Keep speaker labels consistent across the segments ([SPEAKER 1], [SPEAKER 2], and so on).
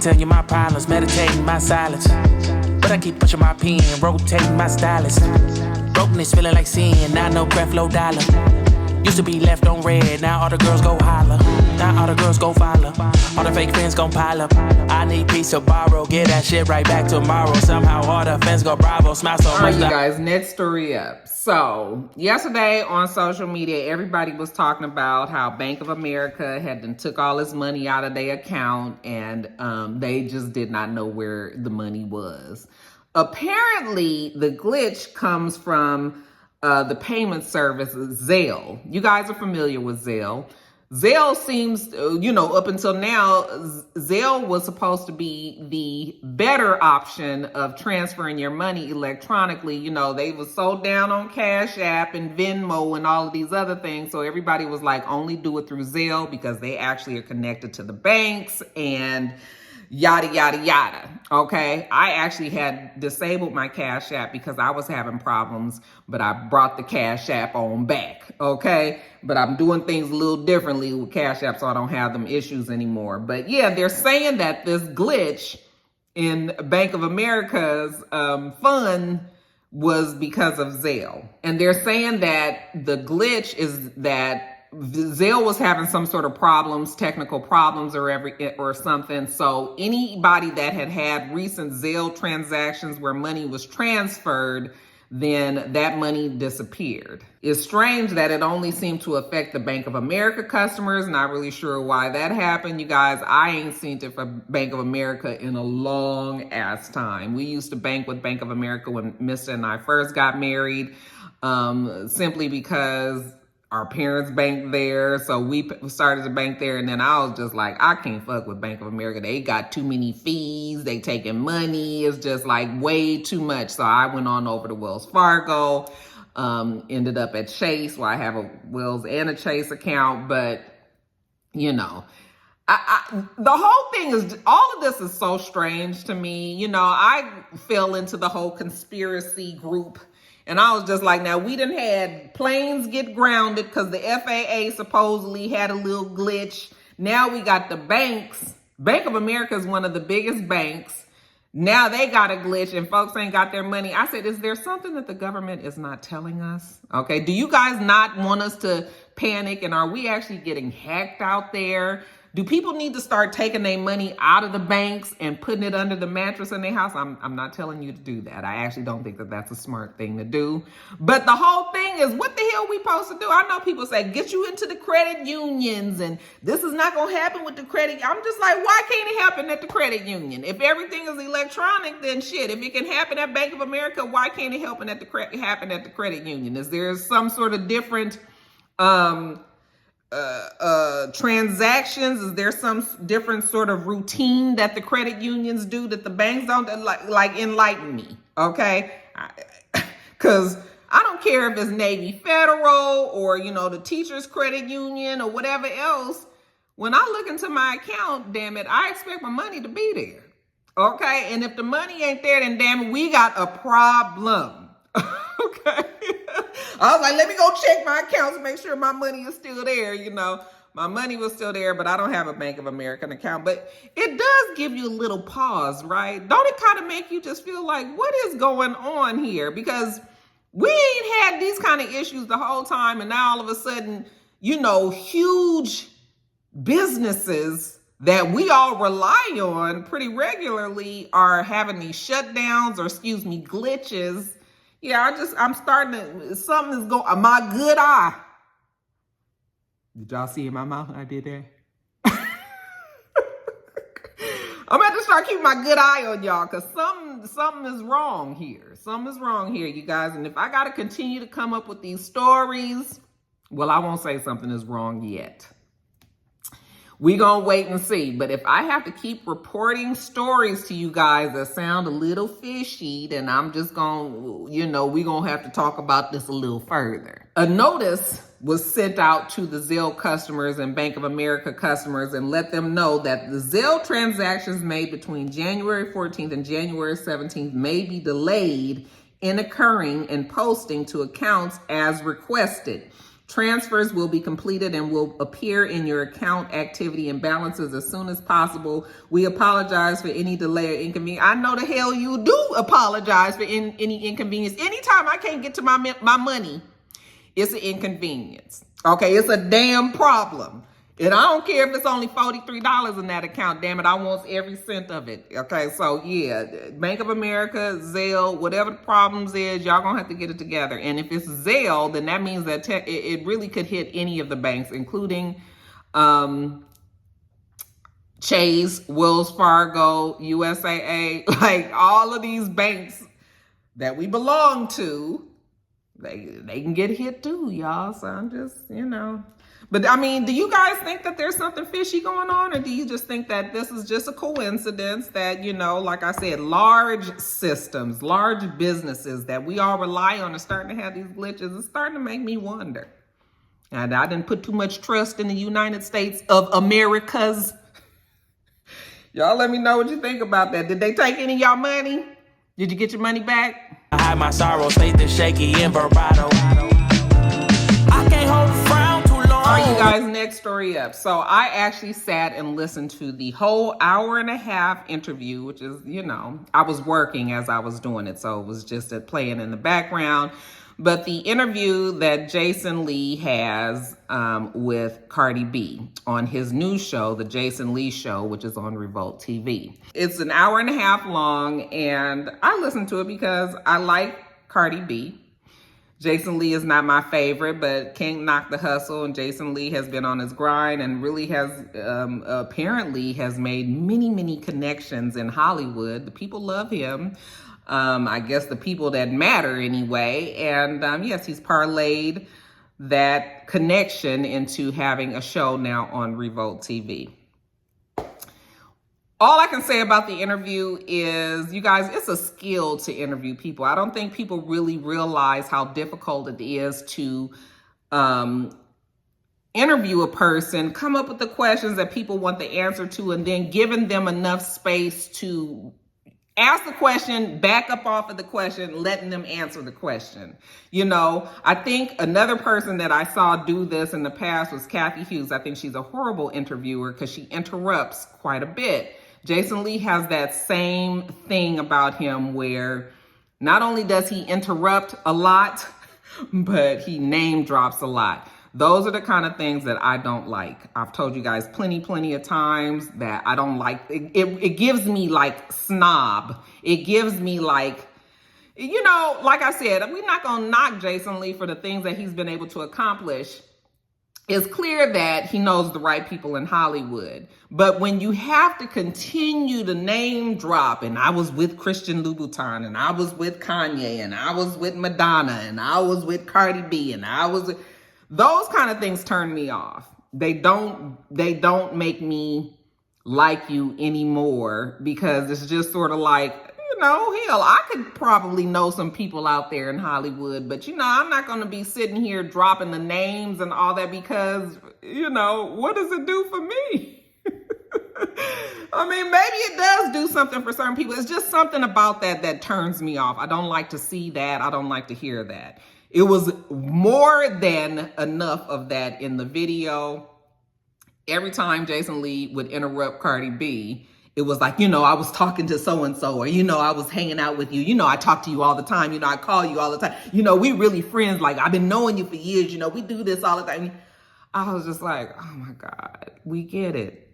[SPEAKER 1] tell you my problems, meditating my silence. But I keep pushing my pen, rotating my stylus. Brokenness feeling like sin, now no breath, low dollar. Used to be left on red, now all the girls go holler. Now all the girls go follow. All the fake fans gon' pile up. I need peace to borrow, get that shit right back tomorrow. Somehow all the fans go bravo, smile so much.
[SPEAKER 2] All right, you guys, next story up. So yesterday on social media, everybody was talking about how Bank of America had done took all this money out of their account, and they just did not know where the money was. Apparently, the glitch comes from the payment service Zelle. You guys are familiar with Zelle. Zelle seems, up until now, Zelle was supposed to be the better option of transferring your money electronically. They were so down on Cash App and Venmo and all of these other things. So everybody was like, only do it through Zelle because they actually are connected to the banks and yada, yada, yada. Okay. I actually had disabled my Cash App because I was having problems, but I brought the Cash App on back. Okay. But I'm doing things a little differently with Cash App so I don't have them issues anymore. But yeah, they're saying that this glitch in Bank of America's fund was because of Zelle. And they're saying that the glitch is that Zelle was having some sort of problems, technical problems or something. So anybody that had recent Zelle transactions where money was transferred, then that money disappeared. It's strange that it only seemed to affect the Bank of America customers. Not really sure why that happened. You guys, I ain't seen it for Bank of America in a long ass time. We used to bank with Bank of America when Mr. and I first got married, simply because our parents banked there, so we started to bank there, and then I was just like, I can't fuck with Bank of America. They got too many fees. They taking money. It's just like way too much. So I went on over to Wells Fargo, ended up at Chase, where I have a Wells and a Chase account. But, the whole thing is, all of this is so strange to me. I fell into the whole conspiracy group. And I was just like, now we done had planes get grounded because the FAA supposedly had a little glitch. Now we got the banks. Bank of America is one of the biggest banks. Now they got a glitch and folks ain't got their money. I said, is there something that the government is not telling us? Okay, do you guys not want us to panic? And are we actually getting hacked out there? Do people need to start taking their money out of the banks and putting it under the mattress in their house? I'm not telling you to do that. I actually don't think that that's a smart thing to do. But the whole thing is, what the hell we supposed to do? I know people say, get you into the credit unions, and this is not going to happen with the credit. I'm just like, why can't it happen at the credit union? If everything is electronic, then shit. If it can happen at Bank of America, why can't it happen at the credit union? Is there some sort of different transactions? Is there some different sort of routine that the credit unions do that the banks don't? Like enlighten me, okay? Because I don't care if it's Navy Federal or, the teachers credit union or whatever else. When I look into my account, damn it, I expect my money to be there, okay? And if the money ain't there, then damn it, we got a problem, okay? I was like, let me go check my accounts, make sure my money is still there. My money was still there, but I don't have a Bank of America account. But it does give you a little pause, right? Don't it kind of make you just feel like, what is going on here? Because we ain't had these kind of issues the whole time. And now all of a sudden, huge businesses that we all rely on pretty regularly are having these shutdowns or, glitches. Yeah, I'm starting to, something is going, my good eye. Did y'all see in my mouth when I did that? I'm going to have to start keeping my good eye on y'all because something is wrong here. Something is wrong here, you guys. And if I got to continue to come up with these stories, well, I won't say something is wrong yet. We gonna wait and see. But if I have to keep reporting stories to you guys that sound a little fishy, then I'm just gonna, we gonna have to talk about this a little further. A notice was sent out to the Zelle customers and Bank of America customers and let them know that the Zelle transactions made between January 14th and January 17th may be delayed in occurring and posting to accounts as requested. Transfers will be completed and will appear in your account activity and balances as soon as possible. We apologize for any delay or inconvenience. I know the hell you do apologize for any inconvenience. Anytime I can't get to my money, it's an inconvenience. Okay, it's a damn problem. And I don't care if it's only $43 in that account. Damn it, I want every cent of it. Okay, so yeah, Bank of America, Zelle, whatever the problems is, y'all gonna have to get it together. And if it's Zelle, then that means that it really could hit any of the banks, including Chase, Wells Fargo, USAA, like all of these banks that we belong to, they can get hit too, y'all. So I'm just, But I mean, do you guys think that there's something fishy going on? Or do you just think that this is just a coincidence that, like I said, large systems, large businesses that we all rely on are starting to have these glitches? It's starting to make me wonder. And I didn't put too much trust in the United States of Americas. Y'all let me know what you think about that. Did they take any of y'all money? Did you get your money back?
[SPEAKER 1] I hide my sorrows, faith is shaky and bravado. I can't hold a frown too long.
[SPEAKER 2] All right, you guys, next story up. So I actually sat and listened to the whole hour-and-a-half interview, which is, I was working as I was doing it, so it was just playing in the background. But the interview that Jason Lee has with Cardi B on his new show, the Jason Lee Show, which is on Revolt TV. It's an hour-and-a-half long, and I listened to it because I like Cardi B. Jason Lee is not my favorite, but can't knock the hustle. And Jason Lee has been on his grind and really has apparently has made many, many connections in Hollywood. The people love him. I guess the people that matter anyway. And yes, he's parlayed that connection into having a show now on Revolt TV. All I can say about the interview is, you guys, it's a skill to interview people. I don't think people really realize how difficult it is to interview a person, come up with the questions that people want the answer to, and then giving them enough space to ask the question, back up off of the question, letting them answer the question. I think another person that I saw do this in the past was Kathy Hughes. I think she's a horrible interviewer because she interrupts quite a bit. Jason Lee has that same thing about him where not only does he interrupt a lot, but he name drops a lot. Those are the kind of things that I don't like. I've told you guys plenty of times that I don't like. It gives me like snob. It gives me like, like I said, we're not going to knock Jason Lee for the things that he's been able to accomplish. It's clear that he knows the right people in Hollywood. But when you have to continue to name drop, and I was with Christian Louboutin, and I was with Kanye, and I was with Madonna, and I was with Cardi B, and I was... Those kind of things turn me off. They don't make me like you anymore, because it's just sort of like, hell, I could probably know some people out there in Hollywood, but I'm not going to be sitting here dropping the names and all that because, what does it do for me? I mean, maybe it does do something for certain people. It's just something about that turns me off. I don't like to see that. I don't like to hear that. It was more than enough of that in the video. Every time Jason Lee would interrupt Cardi B, it was like, I was talking to so-and-so, or, I was hanging out with you. I talk to you all the time. I call you all the time. We really friends. Like, I've been knowing you for years. We do this all the time. I was just like, oh my God, we get it.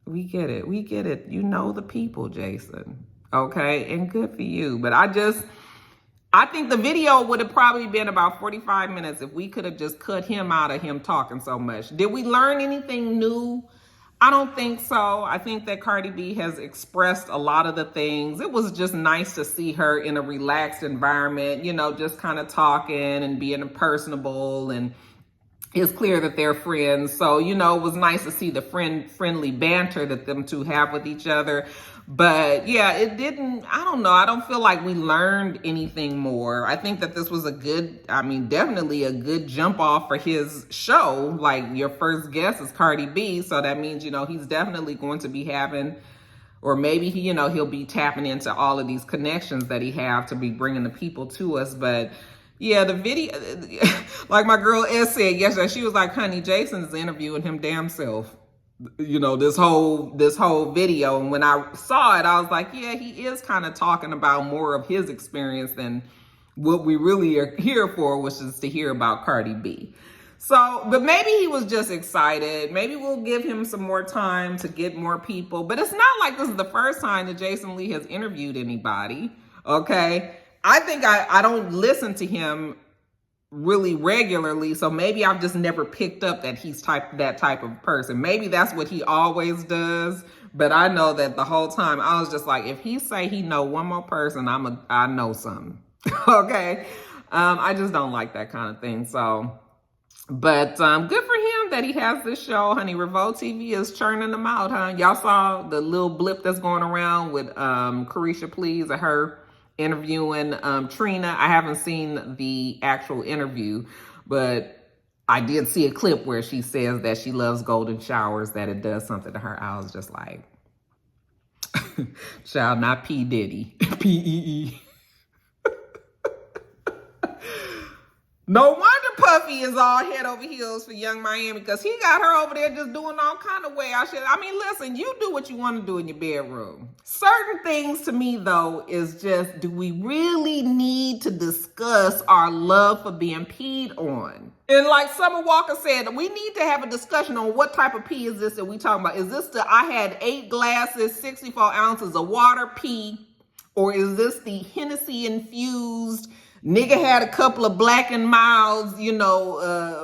[SPEAKER 2] We get it. We get it. The people, Jason. Okay. And good for you. But I think the video would have probably been about 45 minutes if we could have just cut him out of him talking so much. Did we learn anything new? I don't think so. I think that Cardi B has expressed a lot of the things. It was just nice to see her in a relaxed environment, just kind of talking and being personable, and it's clear that they're friends. So, it was nice to see the friendly banter that them two have with each other. But yeah, it didn't, I don't know. I don't feel like we learned anything more. I think that this was definitely a good jump off for his show. Like, your first guest is Cardi B. So that means, he's definitely going to be having, or maybe he'll be tapping into all of these connections that he have to be bringing the people to us. But Yeah, the video, like my girl S said yesterday, she was like, honey, Jason's interviewing him damn self. You know, this whole video. And when I saw it, I was like, yeah, he is kind of talking about more of his experience than what we really are here for, which is to hear about Cardi B. So, but maybe he was just excited. Maybe we'll give him some more time to get more people. But it's not like this is the first time that Jason Lee has interviewed anybody, okay? I think I don't listen to him really regularly, so maybe I've just never picked up that he's that type of person. Maybe that's what he always does, but I know that the whole time I was just like, if he say he know one more person, I know something, okay? I just don't like that kind of thing, so... But good for him that he has this show, honey. Revolt TV is churning them out, huh? Y'all saw the little blip that's going around with Carisha Please and her interviewing Trina. I haven't seen the actual interview, but I did see a clip where she says that she loves golden showers, that it does something to her. I was just like, child, not P. Diddy. P-E-E. No wonder Puffy is all head over heels for Young Miami, because he got her over there just doing all kind of way. I mean, listen, you do what you want to do in your bedroom. Certain things to me, though, is just, do we really need to discuss our love for being peed on? And like Summer Walker said, we need to have a discussion on what type of pee is this that we talking about. Is this the, I had 8 glasses, 64 ounces of water pee? Or is this the Hennessy infused, nigga had a couple of Black and Milds, you know,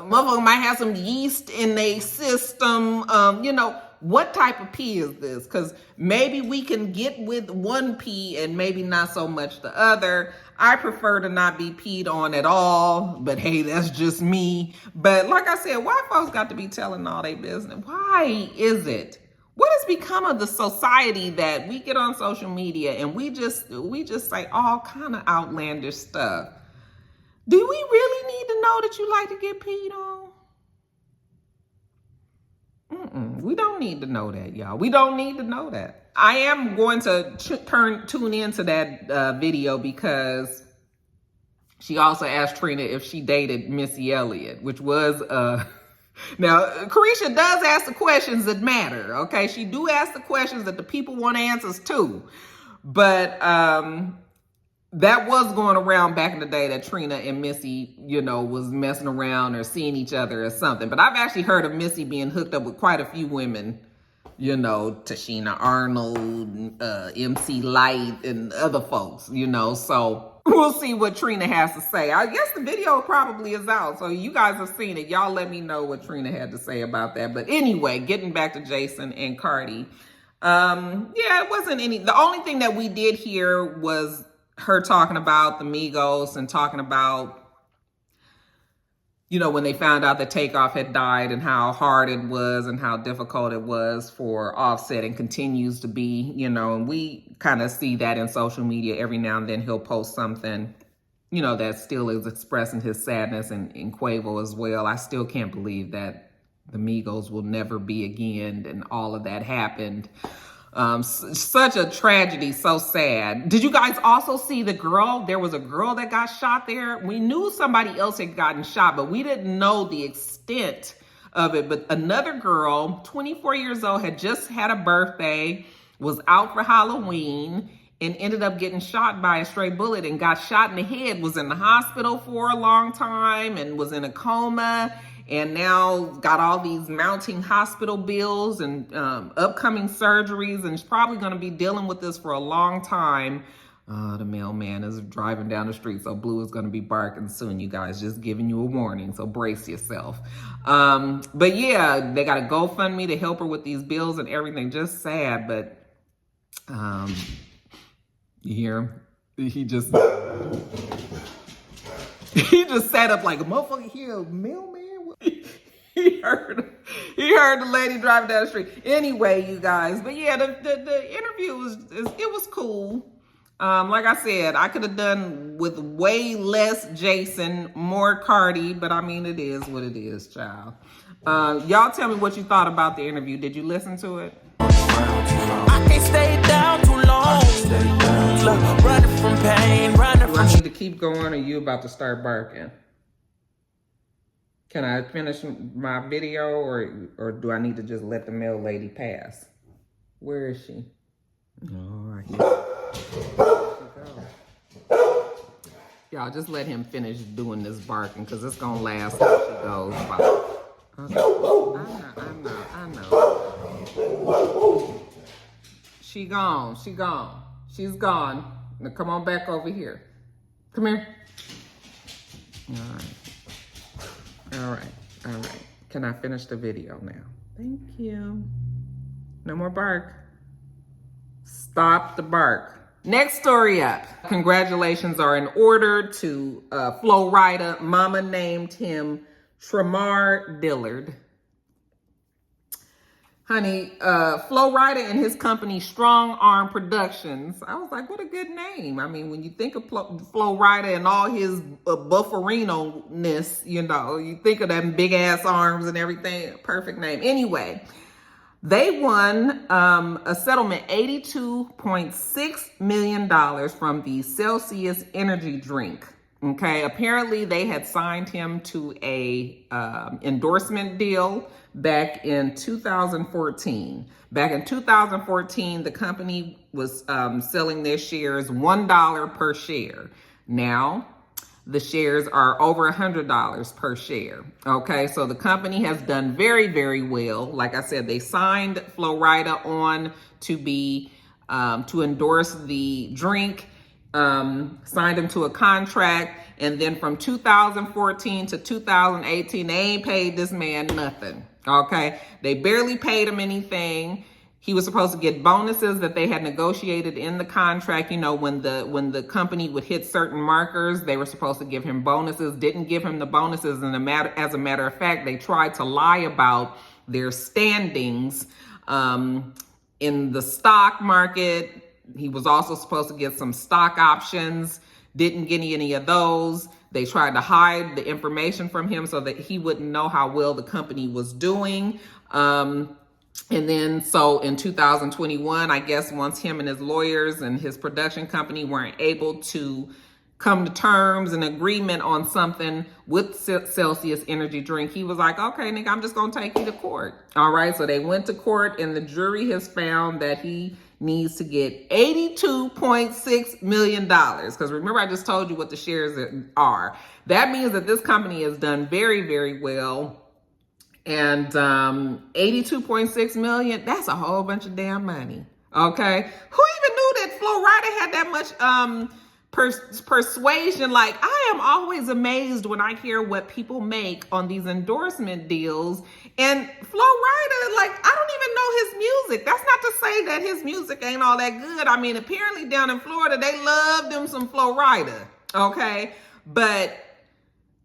[SPEAKER 2] motherfucker might have some yeast in their system. You know, what type of pee is this? Because maybe we can get with one pee and maybe not so much the other. I prefer to not be peed on at all, but hey, that's just me. But like I said, why folks got to be telling all their business? Why is it? What has become of the society that we get on social media and we just say all kind of outlandish stuff? Do we really need to know that you like to get peed on? We don't need to know that, y'all. We don't need to know that. I am going to tune into that video because she also asked Trina if she dated Missy Elliott, which was now, Carisha does ask the questions that matter, okay? She do ask the questions that the people want answers to. But that was going around back in the day that Trina and Missy, you know, was messing around or seeing each other or something. But I've actually heard of Missy being hooked up with quite a few women, you know, Tashina Arnold, MC Light, and other folks, you know, so... We'll see what Trina has to say. I guess the video probably is out, so you guys have seen it. Y'all let me know what Trina had to say about that. But anyway, getting back to Jason and Cardi. Yeah, it wasn't any... The only thing that we did here was her talking about the Migos and talking about, you know, when they found out that Takeoff had died and how hard it was and how difficult it was for Offset and continues to be, you know, and we kind of see that in social media every now and then. He'll post something, you know, that still is expressing his sadness, and in Quavo as well. I still can't believe that the Migos will never be again and all of that happened. Such a tragedy, so sad. Did you guys also see the girl? There was a girl that got shot there. We knew somebody else had gotten shot, but we didn't know the extent of it. But another girl, 24 years old, had just had a birthday, was out for Halloween, and ended up getting shot by a stray bullet and got shot in the head, was in the hospital for a long time and was in a coma, and now got all these mounting hospital bills and upcoming surgeries, and is probably going to be dealing with this for a long time. The mailman is driving down the street, so Blue is going to be barking soon, you guys. Just giving you a warning, so brace yourself. But yeah, they got a GoFundMe to help her with these bills and everything. Just sad, but you hear him? He just sat up like a motherfucker here, mailman. He heard the lady driving down the street. Anyway, you guys, but yeah, the interview was cool. Like I said, I could have done with way less Jason, more Cardi, but I mean, it is what it is, child. Y'all tell me what you thought about the interview. Did you listen to it? I can't stay down too long. Running from pain, running from... I need to to keep going or you about to start barking? Can I finish my video or do I need to just let the mail lady pass? Where is she? All right. Y'all just let him finish doing this barking because it's going to last till she goes by. Okay. I know. She gone. She's gone. Now come on back over here. Come here. All right. Can I finish the video now? Thank you. No more bark. Stop the bark. Next story up. Congratulations are in order to Flo Rida. Mama named him Tremar Dillard. Honey, Flo Rida and his company Strong Arm Productions. I was like, what a good name. I mean, when you think of Flo Rida and all his bufferino-ness, you know, you think of them big ass arms and everything. Perfect name. Anyway, they won a settlement, $82.6 million from the Celsius energy drink. Okay, apparently they had signed him to a endorsement deal back in 2014. Back in 2014, the company was selling their shares $1 per share. Now, the shares are over $100 per share. Okay, so the company has done very, very well. Like I said, they signed Flo Rida on to be to endorse the drink. Signed him to a contract, and then from 2014 to 2018, they ain't paid this man nothing. Okay, they barely paid him anything. He was supposed to get bonuses that they had negotiated in the contract. You know, when the company would hit certain markers, they were supposed to give him bonuses. Didn't give him the bonuses, and as a matter of fact, they tried to lie about their standings in the stock market. He was also supposed to get some stock options, didn't get any of those. They tried to hide the information from him so that he wouldn't know how well the company was doing. And then so in 2021, I guess once him and his lawyers and his production company weren't able to come to terms and agreement on something with Celsius energy drink, he was like, okay, nigga, I'm just going to take you to court. All right. So they went to court and the jury has found that he needs to get $82.6 million. Because remember, I just told you what the shares are. That means that this company has done very, very well. And $82.6 million, that's a whole bunch of damn money. Okay. Who even knew that Flo Rida had that much persuasion? Like, I am always amazed when I hear what people make on these endorsement deals. And Flo Rida, like, I don't even know his music. That's not to say that his music ain't all that good. I mean, apparently down in Florida, they love them some Flo Rida. Okay. But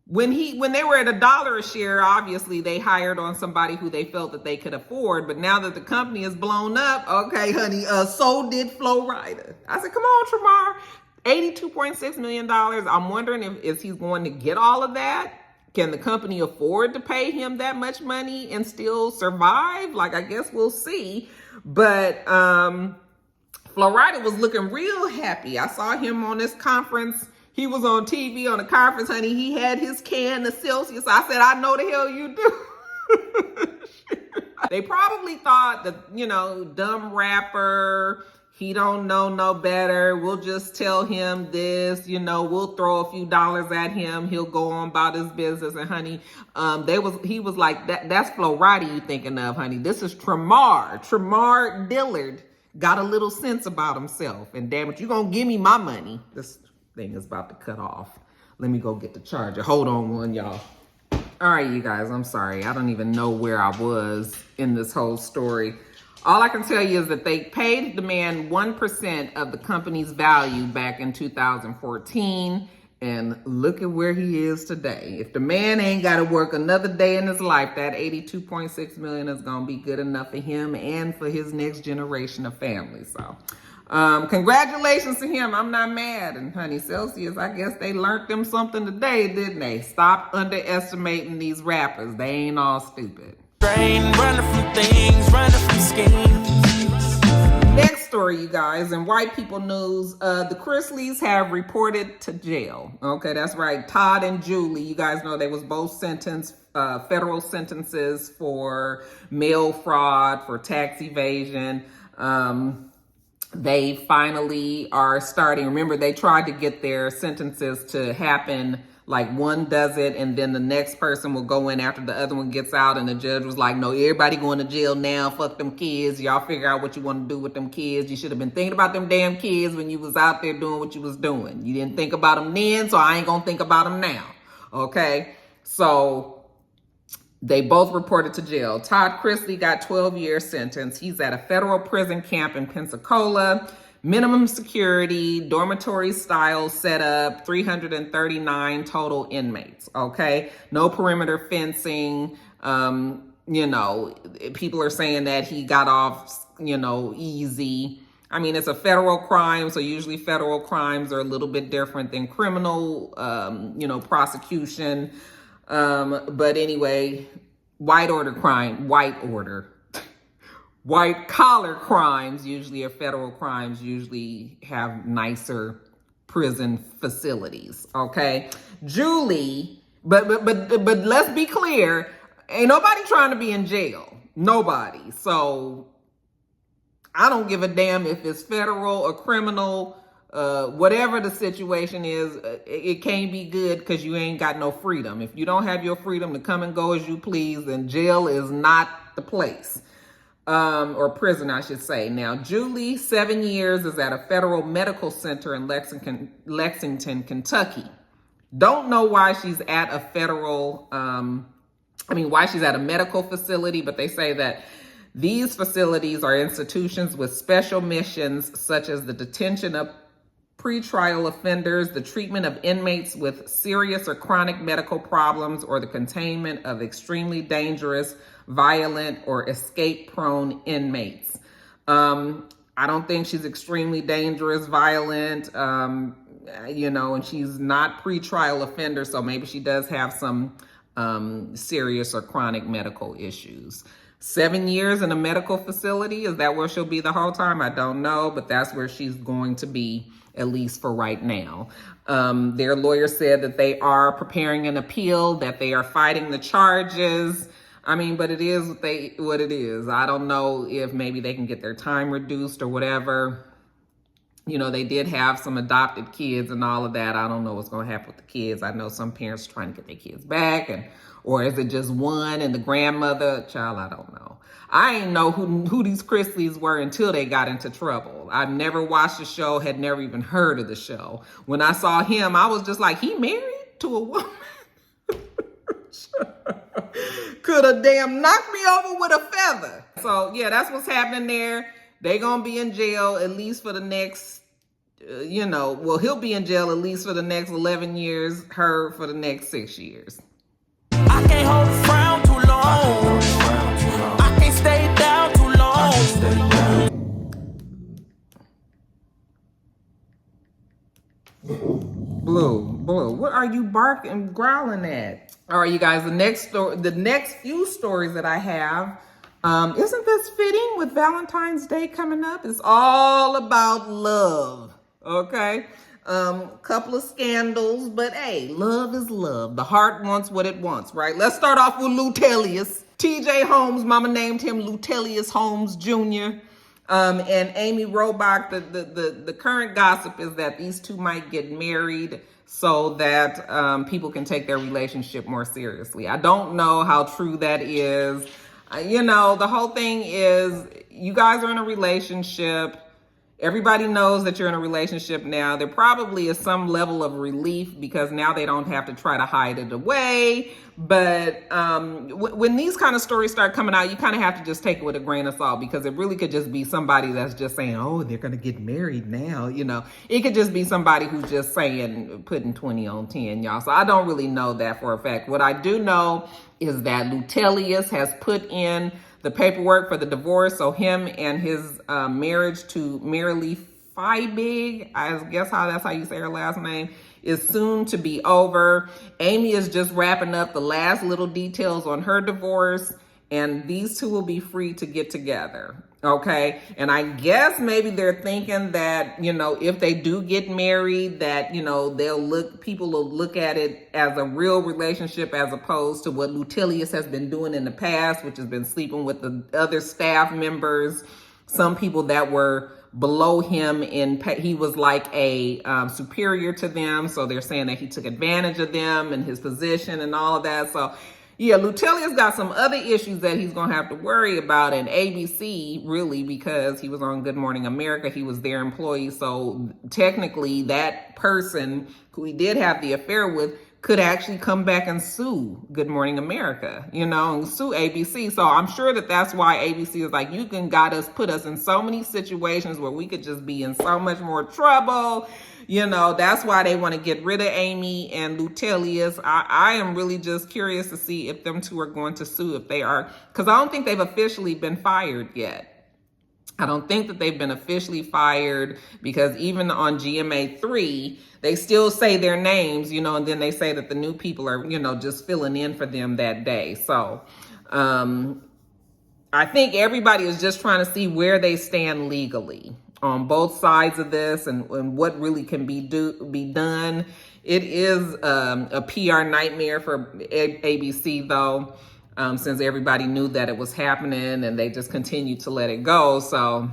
[SPEAKER 2] when they were at $1 a share, obviously they hired on somebody who they felt that they could afford. But now that the company is blown up, okay, honey, so did Flo Rida. I said, come on, Tremar. $82.6 million. I'm wondering if he's going to get all of that. Can the company afford to pay him that much money and still survive? Like, I guess we'll see. But Flo Rida was looking real happy. I saw him on this conference. He was on TV on a conference, honey. He had his can of Celsius. I said, I know the hell you do. They probably thought that, you know, dumb rapper, he don't know no better. We'll just tell him this, you know, we'll throw a few dollars at him. He'll go on about his business. And honey, he was like, that's Flo Rida you thinking of, honey. This is Tremar Dillard. Got a little sense about himself. And damn it, you gonna give me my money. This thing is about to cut off. Let me go get the charger. Hold on one, y'all. All right, you guys, I'm sorry. I don't even know where I was in this whole story. All I can tell you is that they paid the man 1% of the company's value back in 2014. And look at where he is today. If the man ain't got to work another day in his life, that $82.6 million is going to be good enough for him and for his next generation of family. So congratulations to him. I'm not mad. And honey, Celsius, I guess they learned them something today, didn't they? Stop underestimating these rappers. They ain't all stupid.
[SPEAKER 1] Running from things, running from schemes.
[SPEAKER 2] Next story, you guys, in white people news, the Chrisleys have reported to jail. Okay, that's right. Todd and Julie, you guys know they was both sentenced, federal sentences for mail fraud, for tax evasion. They finally are starting. Remember, they tried to get their sentences to happen like one does it and then the next person will go in after the other one gets out, and the judge was like, no, everybody going to jail now. Fuck them kids. Y'all figure out what you want to do with them kids. You should have been thinking about them damn kids when you was out there doing what you was doing. You didn't think about them then, so I ain't gonna think about them now. Okay, so they both reported to jail. Todd Chrisley got 12-year sentence. He's at a federal prison camp in Pensacola. Minimum security, dormitory style setup, 339 total inmates, okay? No perimeter fencing. You know, people are saying that he got off, you know, easy. I mean, it's a federal crime, so usually federal crimes are a little bit different than criminal, you know, prosecution. But anyway, white collar crimes usually are federal crimes, usually have nicer prison facilities. Okay, Julie, but let's be clear, ain't nobody trying to be in jail. Nobody. So I don't give a damn if it's federal or criminal. Whatever the situation is, it can't be good because you ain't got no freedom. If you don't have your freedom to come and go as you please, then jail is not the place. Or prison, I should say. Now, Julie, 7 years, is at a federal medical center in Lexington, Kentucky. Don't know why she's at a federal, why she's at a medical facility, but they say that these facilities are institutions with special missions, such as the detention of pretrial offenders, the treatment of inmates with serious or chronic medical problems, or the containment of extremely dangerous, violent, or escape-prone inmates. I don't think she's extremely dangerous, violent, you know, and she's not pretrial offender, so maybe she does have some serious or chronic medical issues. 7 years in a medical facility, is that where she'll be the whole time? I don't know, but that's where she's going to be, at least for right now. Their lawyer said that they are preparing an appeal, that they are fighting the charges. I mean, but it is what it is. I don't know if maybe they can get their time reduced or whatever. You know, they did have some adopted kids and all of that. I don't know what's going to happen with the kids. I know some parents are trying to get their kids back, or is it just one and the grandmother? Child, I don't know. I ain't know who these Chrisleys were until they got into trouble. I've never watched the show, had never even heard of the show. When I saw him, I was just like, he married to a woman? Could have damn knocked me over with a feather. So yeah, that's what's happening there. They gonna be in jail at least for the next, he'll be in jail at least for the next 11 years, her for the next 6 years.
[SPEAKER 1] I can't hold a frown too long. I can't stay down too long.
[SPEAKER 2] Blue, what are you barking, growling at? All right, you guys, the next few stories that I have, isn't this fitting with Valentine's Day coming up? It's all about love, okay? Couple of scandals, but hey, love is love. The heart wants what it wants, right? Let's start off with Lutellius. TJ Holmes, mama named him Lutellius Holmes Jr. And Amy Robach. The current gossip is that these two might get married so that people can take their relationship more seriously. I don't know how true that is. The whole thing is you guys are in a relationship. Everybody knows that you're in a relationship now. There probably is some level of relief because now they don't have to try to hide it away. But when these kind of stories start coming out, you kind of have to just take it with a grain of salt, because it really could just be somebody that's just saying, oh, they're going to get married now. It could just be somebody who's just saying, putting 20 on 10, y'all. So I don't really know that for a fact. What I do know is that Lutellius has put in the paperwork for the divorce. So him and his marriage to Marilee Fiebig, I guess that's how you say her last name, is soon to be over. Amy is just wrapping up the last little details on her divorce, and these two will be free to get together. Okay. And I guess maybe they're thinking that, if they do get married, that, people will look at it as a real relationship as opposed to what Lutelius has been doing in the past, which has been sleeping with the other staff members, some people that were below him he was like a superior to them. So they're saying that he took advantage of them and his position and all of that. So yeah, Lutelius got some other issues that he's going to have to worry about, and ABC, really, because he was on Good Morning America, he was their employee. So technically, that person who he did have the affair with could actually come back and sue Good Morning America, and sue ABC. So I'm sure that that's why ABC is like, you can put us in so many situations where we could just be in so much more trouble. That's why they want to get rid of Amy and Lutelius. I am really just curious to see if them two are going to sue, if they are, because I don't think they've officially been fired yet. I don't think that they've been officially fired, because even on GMA 3, they still say their names, and then they say that the new people are, just filling in for them that day. So I think everybody is just trying to see where they stand legally on both sides of this, and what really can be done. It is a PR nightmare for ABC, though, since everybody knew that it was happening and they just continued to let it go. So,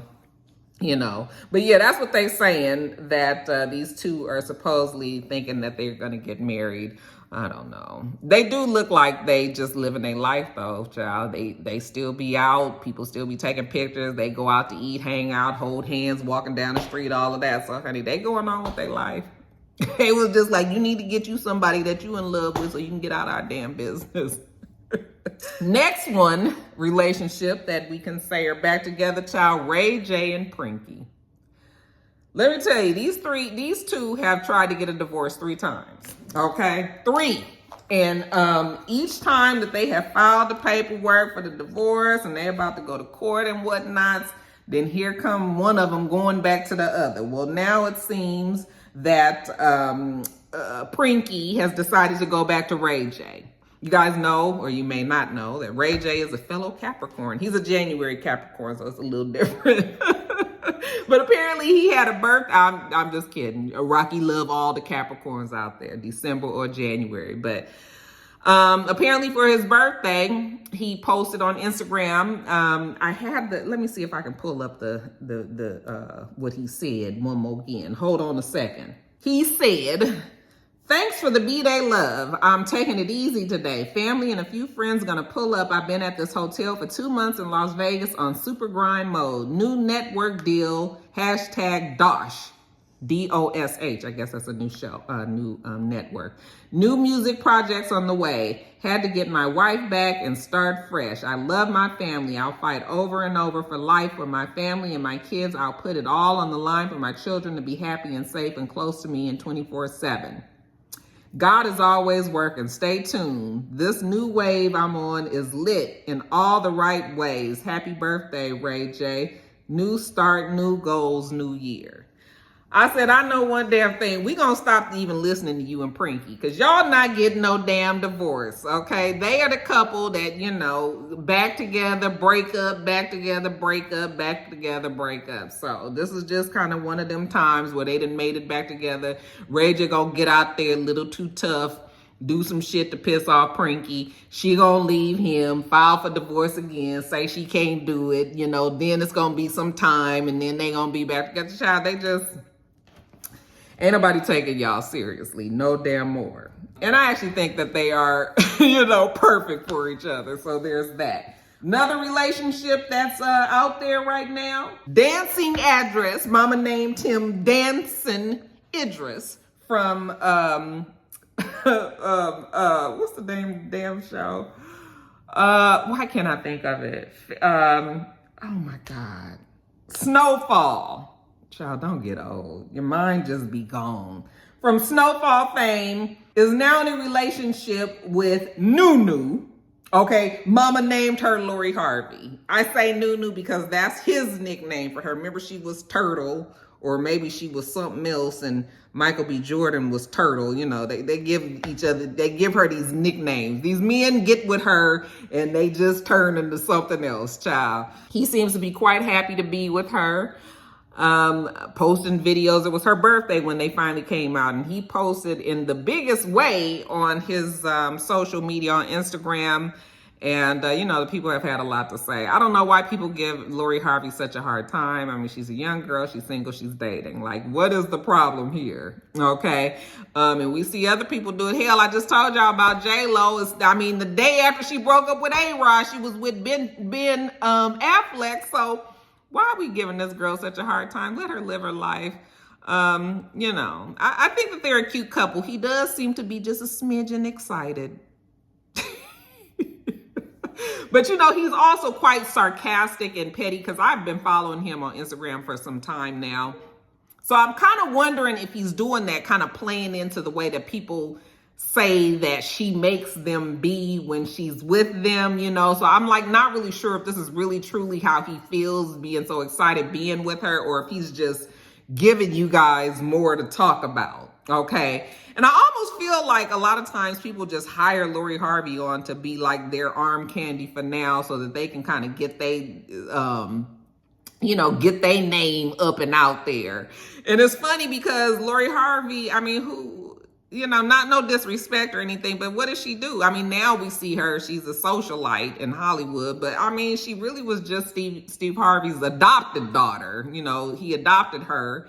[SPEAKER 2] but yeah, that's what they're saying, that these two are supposedly thinking that they're going to get married. I don't know. They do look like they just living their life, though, child. They still be out. People still be taking pictures. They go out to eat, hang out, hold hands, walking down the street, all of that. So, honey, they going on with their life. It was just like, you need to get you somebody that you in love with so you can get out our damn business. Next one, relationship that we can say are back together, child, RayJ&Prinky. Let me tell you, these two have tried to get a divorce 3 times. Okay, 3. And each time that they have filed the paperwork for the divorce and they're about to go to court and whatnot, then here come one of them going back to the other. Well, now it seems that Prinky has decided to go back to RayJ. You guys know, or you may not know, that RayJ is a fellow Capricorn. He's a January Capricorn, so it's a little different. But apparently he had a birthday. I'm just kidding. Rocky love all the Capricorns out there, December or January. But apparently for his birthday, he posted on Instagram. Let me see if I can pull up the what he said one more again. Hold on a second. He said, "Thanks for the B-Day love. I'm taking it easy today. Family and a few friends gonna pull up. I've been at this hotel for 2 months in Las Vegas on super grind mode. New network deal, #DOSH. DOSH, I guess that's a new show, new network. New music projects on the way. Had to get my wife back and start fresh. I love my family. I'll fight over and over for life for my family and my kids. I'll put it all on the line for my children to be happy and safe and close to me in 24/7. God is always working. Stay tuned. This new wave I'm on is lit in all the right ways. Happy birthday, RayJ. New start, new goals, new year." I said, I know one damn thing. We gonna stop even listening to you and Prinky, because y'all not getting no damn divorce, okay? They are the couple that, back together, break up, back together, break up, back together, break up. So this is just kind of one of them times where they done made it back together. RayJ gonna get out there a little too tough, do some shit to piss off Prinky. She gonna leave him, file for divorce again, say she can't do it, then it's gonna be some time, and then they gonna be back together. Child, they just... ain't nobody taking y'all seriously, no damn more. And I actually think that they are, perfect for each other. So there's that. Another relationship that's out there right now. Dancing Idris. Mama named him Dancing Idris from, what's the damn show? Why can't I think of it? Oh my God. Snowfall. Child, don't get old. Your mind just be gone. From Snowfall fame, is now in a relationship with Nunu. Okay, mama named her Lori Harvey. I say Nunu because that's his nickname for her. Remember, she was Turtle or maybe she was something else and Michael B. Jordan was Turtle. You know, they give each other, they give her these nicknames. These men get with her and they just turn into something else, child. He seems to be quite happy to be with her. Posting videos. It was her birthday when they finally came out, and he posted in the biggest way on his social media on Instagram. And, you know, the people have had a lot to say. I don't know why people give Lori Harvey such a hard time. I mean, she's a young girl. She's single. She's dating. Like, what is the problem here? Okay. And we see other people do it. Hell, I just told y'all about J-Lo. I mean, the day after she broke up with A-Rod, she was with Ben Affleck. So why are we giving this girl such a hard time? Let her live her life. You know, I think that they're a cute couple. He does seem to be just a smidgen excited. But, you know, he's also quite sarcastic and petty because I've been following him on Instagram for some time now. So I'm kind of wondering if he's doing that, kind of playing into the way that people say that she makes them be when she's with them, you know. So I'm like not really sure if this is really truly how he feels being so excited being with her, or if he's just giving you guys more to talk about. Okay. And I almost feel like a lot of times people just hire Lori Harvey on to be like their arm candy for now so that they can kind of get they, you know, get their name up and out there. And it's funny because Lori Harvey, I mean, who, you know, not no disrespect or anything, but what does she do? I mean, now we see her, she's a socialite in Hollywood, but I mean, she really was just Steve Harvey's adopted daughter. You know, he adopted her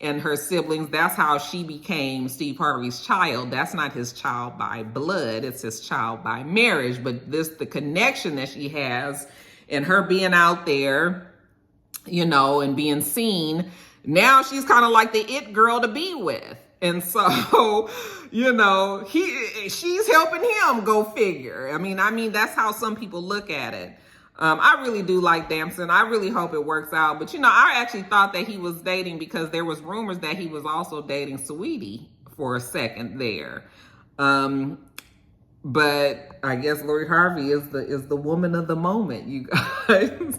[SPEAKER 2] and her siblings. That's how she became Steve Harvey's child. That's not his child by blood. It's his child by marriage. But the connection that she has and her being out there, you know, and being seen, now she's kind of like the it girl to be with. And so, you know, she's helping him, go figure. I mean, that's how some people look at it. I really do like Damson. I really hope it works out. But, you know, I actually thought that he was dating because there was rumors that he was also dating Saweetie for a second there. But I guess Lori Harvey is the woman of the moment, you guys.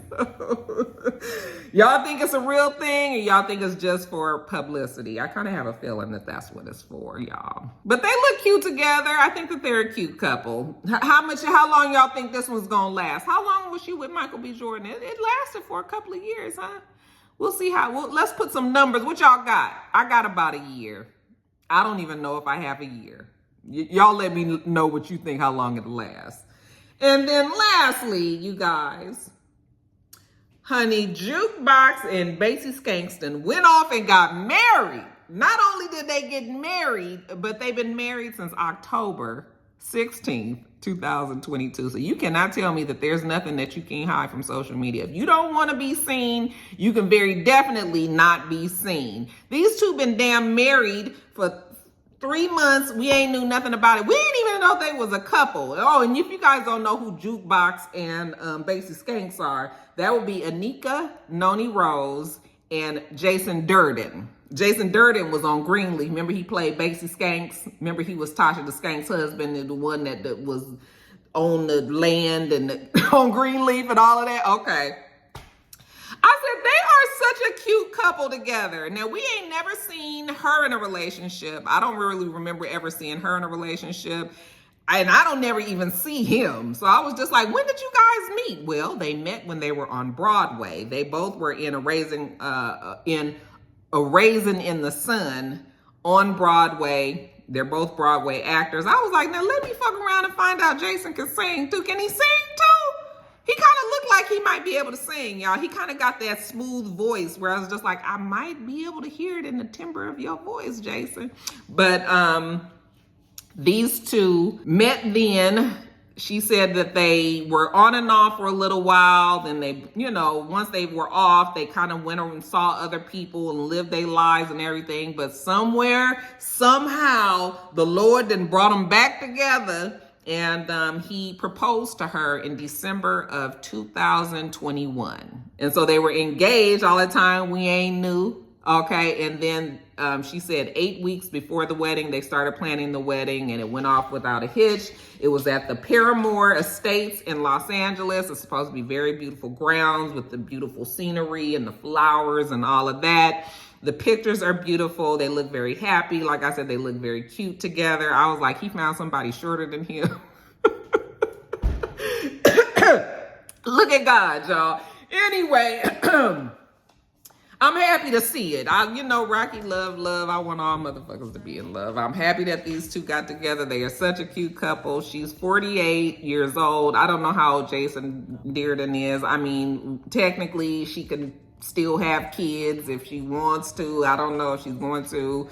[SPEAKER 2] Y'all think it's a real thing, or y'all think it's just for publicity? I kind of have a feeling that that's what it's for, y'all. But they look cute together. I think that they're a cute couple. How long y'all think this one's gonna last? How long was she with Michael B. Jordan? It lasted for a couple of years, huh? We'll see let's put some numbers. What y'all got? I got about a year. I don't even know if I have a year. Y'all let me know what you think, how long it'll last. And then lastly, you guys, Honey Jukebox and Basie Skankston went off and got married. Not only did they get married, but they've been married since October 16th, 2022. So you cannot tell me that there's nothing that you can hide from social media. If you don't want to be seen, you can very definitely not be seen. These two been damn married for 3 months. We ain't knew nothing about it. We didn't even know they was a couple. Oh, and if you guys don't know who Jukebox and Basie Skanks are, that would be Anika Noni Rose and Jason Durden. Jason Durden was on Greenleaf. Remember he played Basie Skanks? Remember he was Tasha the Skanks' husband and the one that was on the land and on Greenleaf and all of that? Okay. I said, they are such a cute couple together. Now, we ain't never seen her in a relationship. I don't really remember ever seeing her in a relationship. And I don't never even see him. So I was just like, when did you guys meet? Well, they met when they were on Broadway. They both were in a Raisin in the Sun on Broadway. They're both Broadway actors. I was like, now let me fuck around and find out Jason can sing too. Can he sing too? He kind of looked like he might be able to sing, y'all. He kind of got that smooth voice where I was just like, I might be able to hear it in the timbre of your voice, Jason. But these two met then. She said that they were on and off for a little while. Then they, you know, once they were off, they kind of went over and saw other people and lived their lives and everything. But somewhere, somehow, the Lord then brought them back together. And he proposed to her in December of 2021. And so they were engaged all the time. We ain't knew. Okay. And then she said 8 weeks before the wedding, they started planning the wedding and it went off without a hitch. It was at the Paramore Estates in Los Angeles. It's supposed to be very beautiful grounds with the beautiful scenery and the flowers and all of that. The pictures are beautiful. They look very happy. Like I said, they look very cute together. I was like, he found somebody shorter than him. Look at God, y'all. Anyway, I'm happy to see it. You know, Rocky love. I want all motherfuckers to be in love. I'm happy that these two got together. They are such a cute couple. She's 48 years old. I don't know how old Jason Dearden is. I mean, technically, she can still have kids if she wants to. I don't know if she's going to.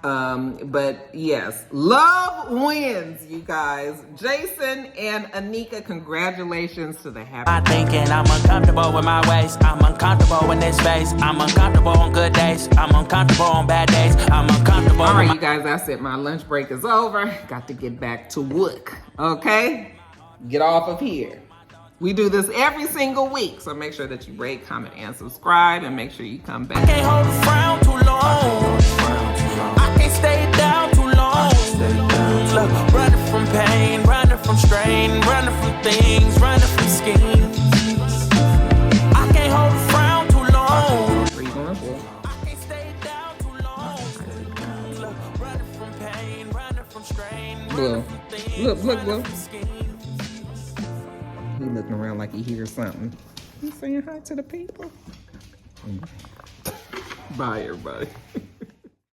[SPEAKER 2] But yes, love wins, you guys. Jason and Anika, congratulations to the happy.
[SPEAKER 1] I'm thinking I'm uncomfortable with my waist. I'm uncomfortable in this space. I'm uncomfortable on good days. I'm uncomfortable on bad days. I'm uncomfortable.
[SPEAKER 2] All right, you guys, that's it. My lunch break is over. Got to get back to work. Okay? Get off of here. We do this every single week, so make sure that you rate, comment, and subscribe, and make sure you come back.
[SPEAKER 1] I can't hold a frown too long. I can't stay down too long. Look, running from pain, running from strain, running from things, running from schemes. I can't hold a frown too long.
[SPEAKER 2] Where you going for?
[SPEAKER 1] I can't stay down too long. Look, running from pain, running from strain,
[SPEAKER 2] Blue. Look, Blue.
[SPEAKER 1] schemes.
[SPEAKER 2] He looking around like he hears something. He's saying hi to the people. Bye, everybody.